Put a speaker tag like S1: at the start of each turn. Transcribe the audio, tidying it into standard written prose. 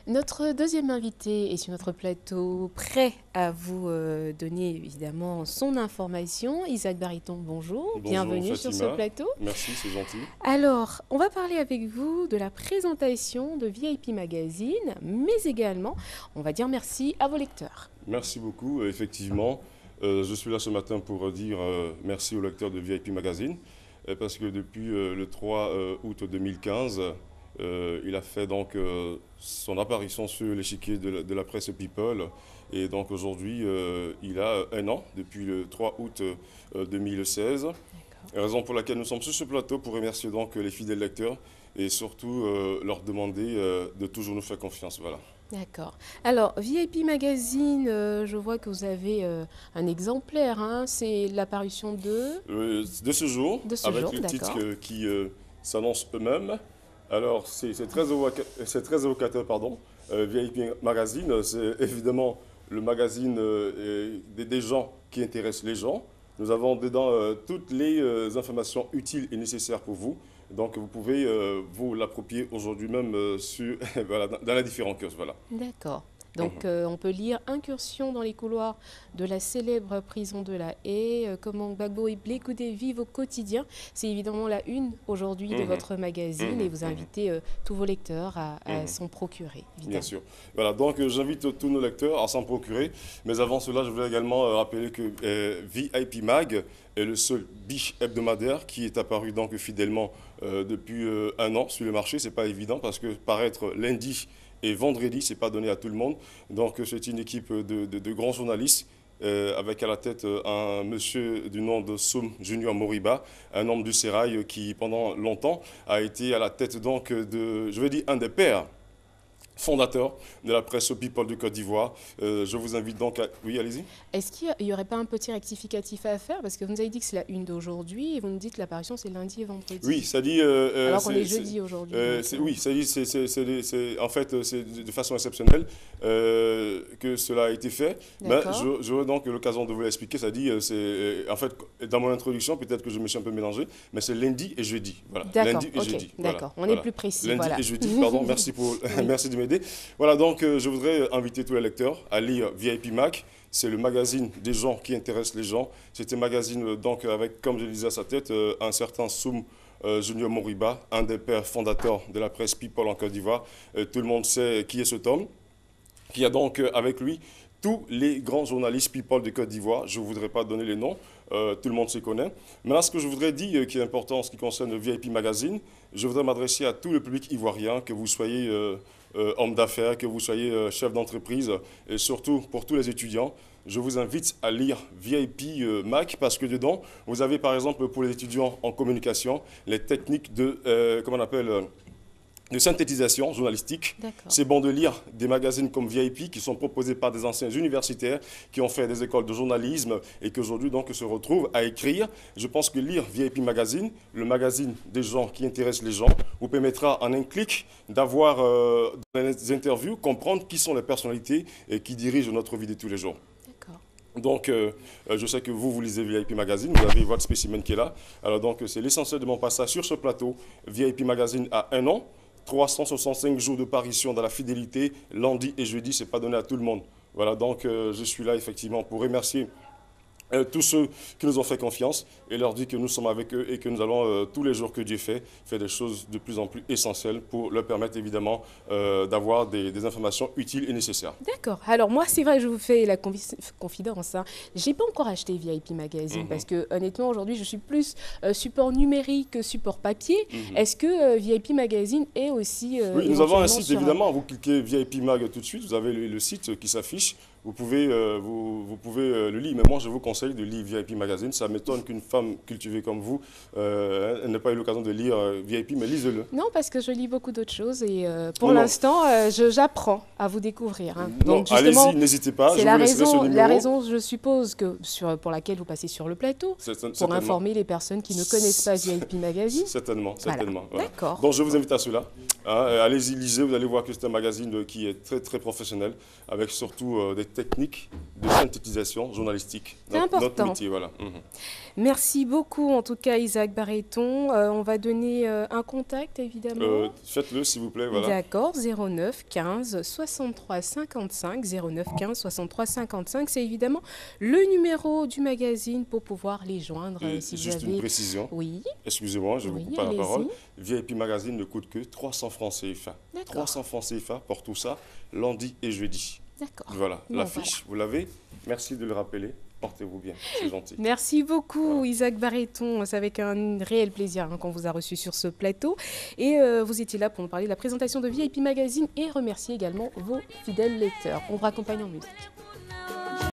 S1: Notre deuxième invité est sur notre plateau, prêt à vous donner évidemment son information. Isaac Bariton, bonjour.
S2: Bonjour
S1: Bienvenue
S2: Fatima.
S1: sur ce plateau.
S2: Merci, c'est gentil.
S1: Alors, on va parler avec vous de la présentation de VIP Magazine, mais également, on va dire merci à vos lecteurs.
S2: Merci beaucoup. Effectivement, je suis là ce matin pour dire merci aux lecteurs de VIP Magazine, parce que depuis le 3 août 2015, il a fait donc son apparition sur l'échiquier de la presse People. Et donc aujourd'hui, il a un an, depuis le 3 août 2016. Raison pour laquelle nous sommes sur ce plateau pour remercier donc les fidèles lecteurs et surtout leur demander de toujours nous faire confiance. Voilà.
S1: D'accord. Alors, VIP Magazine, je vois que vous avez un exemplaire, hein, c'est l'apparition
S2: de ce jour, avec les titres qui s'annoncent eux-mêmes. Alors, c'est très évocateur, pardon. VIP Magazine, c'est évidemment le magazine des gens qui intéressent les gens. Nous avons dedans toutes les informations utiles et nécessaires pour vous. Donc, vous pouvez vous l'approprier aujourd'hui même voilà, dans les différents kiosques. Voilà.
S1: D'accord. Donc, on peut lire Incursion dans les couloirs de la célèbre prison de la Haye, comment Gbagbo et Blé Koudé vivent au quotidien. C'est évidemment la une aujourd'hui de votre magazine et vous invitez tous vos lecteurs à s'en procurer. Évidemment.
S2: Bien sûr. Voilà, donc j'invite tous nos lecteurs à s'en procurer. Mais avant cela, je voulais également rappeler que VIP Mag est le seul biche hebdomadaire qui est apparu donc fidèlement depuis un an sur le marché. C'est pas évident parce que paraître lundi et vendredi, ce n'est pas donné à tout le monde. Donc, c'est une équipe de grands journalistes avec à la tête un monsieur du nom de Soum Junior Moriba, un homme du sérail qui, pendant longtemps, a été à la tête donc je veux dire, un des pères fondateur de la presse People de Côte d'Ivoire. Je vous invite donc à... Oui, allez-y.
S1: Est-ce qu'il n'y aurait pas un petit rectificatif à faire? Parce que vous nous avez dit que c'est la une d'aujourd'hui et vous nous dites que l'apparition c'est lundi et vendredi.
S2: Oui, ça dit...
S1: alors qu'on est jeudi aujourd'hui.
S2: Oui, ça dit, en fait, c'est de façon exceptionnelle que cela a été fait. Mais j'aurai donc l'occasion de vous l'expliquer. Ça dit, en fait, dans mon introduction, peut-être que je me suis un peu mélangé, mais c'est lundi et jeudi. Voilà. Lundi et jeudi.
S1: D'accord, on est plus précis.
S2: Lundi et jeudi, pardon, merci de m'aider. Voilà, donc je voudrais inviter tous les lecteurs à lire VIP Mag. C'est le magazine des gens qui intéressent les gens. C'est un magazine donc avec, comme je le disais à sa tête, un certain Soum Junior Moriba, un des pères fondateurs de la presse People en Côte d'Ivoire. Tout le monde sait qui est cet homme, qui a donc avec lui tous les grands journalistes People de Côte d'Ivoire. Je ne voudrais pas donner les noms, tout le monde se connaît. Maintenant, ce que je voudrais dire qui est important en ce qui concerne le VIP Magazine, je voudrais m'adresser à tout le public ivoirien, que vous soyez homme d'affaires, que vous soyez chef d'entreprise, et surtout pour tous les étudiants. Je vous invite à lire VIP Mag parce que dedans, vous avez par exemple pour les étudiants en communication, les techniques de, comment on appelle de synthétisation journalistique. C'est bon de lire des magazines comme VIP qui sont proposés par des anciens universitaires qui ont fait des écoles de journalisme et qui aujourd'hui donc se retrouvent à écrire. Je pense que lire VIP Magazine, le magazine des gens qui intéressent les gens, vous permettra en un clic d'avoir dans les interviews, comprendre qui sont les personnalités qui dirigent notre vie de tous les jours. Donc, je sais que vous lisez VIP Magazine, vous avez votre spécimen qui est là. Alors donc, c'est l'essentiel de mon passage sur ce plateau. VIP Magazine a un an. 365 jours de parution dans la fidélité, lundi et jeudi, ce n'est pas donné à tout le monde. Voilà, donc je suis là effectivement pour remercier tous ceux qui nous ont fait confiance et leur dire que nous sommes avec eux et que nous allons, tous les jours que Dieu fait des choses de plus en plus essentielles pour leur permettre évidemment d'avoir des informations utiles et nécessaires.
S1: D'accord. Alors moi, c'est vrai, je vous fais la confidence. Hein. Je n'ai pas encore acheté VIP Magazine parce que honnêtement, aujourd'hui, je suis plus support numérique que support papier. Est-ce que VIP Magazine est aussi...
S2: oui, nous avons un site, évidemment. Vous cliquez VIP Mag tout de suite, vous avez le site qui s'affiche. Vous pouvez le lire, mais moi je vous conseille de lire VIP Magazine. Ça m'étonne qu'une femme cultivée comme vous n'ait pas eu l'occasion de lire VIP, mais lisez-le.
S1: Non, parce que je lis beaucoup d'autres choses et pour l'instant, j'apprends à vous découvrir. Hein.
S2: Donc allez-y, n'hésitez pas.
S1: C'est la raison, je suppose, pour laquelle vous passez sur le plateau, pour informer les personnes qui ne connaissent pas VIP Magazine.
S2: Certainement.
S1: Voilà. D'accord.
S2: Donc je vous invite à cela. Hein, allez-y, lisez, vous allez voir que c'est un magazine qui est très très professionnel, avec surtout des techniques de synthétisation journalistique.
S1: C'est important.
S2: Notre métier, voilà.
S1: Merci beaucoup, en tout cas, Isaac Barreton. On va donner un contact, évidemment.
S2: Faites-le, s'il vous plaît. Voilà.
S1: D'accord, 09 15 63 55, 09 15 63 55. C'est évidemment le numéro du magazine pour pouvoir les joindre. Si
S2: juste
S1: vous avez...
S2: une précision.
S1: Oui.
S2: Excusez-moi, je vous coupe la parole. VIP Magazine ne coûte que 300 francs CFA. 300 francs CFA pour tout ça, lundi et jeudi.
S1: D'accord.
S2: Voilà, l'affiche, vous l'avez. Merci de le rappeler. Portez-vous bien, c'est gentil.
S1: Merci beaucoup, Isaac Barreton. C'est avec un réel plaisir qu'on vous a reçu sur ce plateau. Et vous étiez là pour nous parler de la présentation de VIP Magazine et remercier également vos fidèles lecteurs. On vous raccompagne en musique.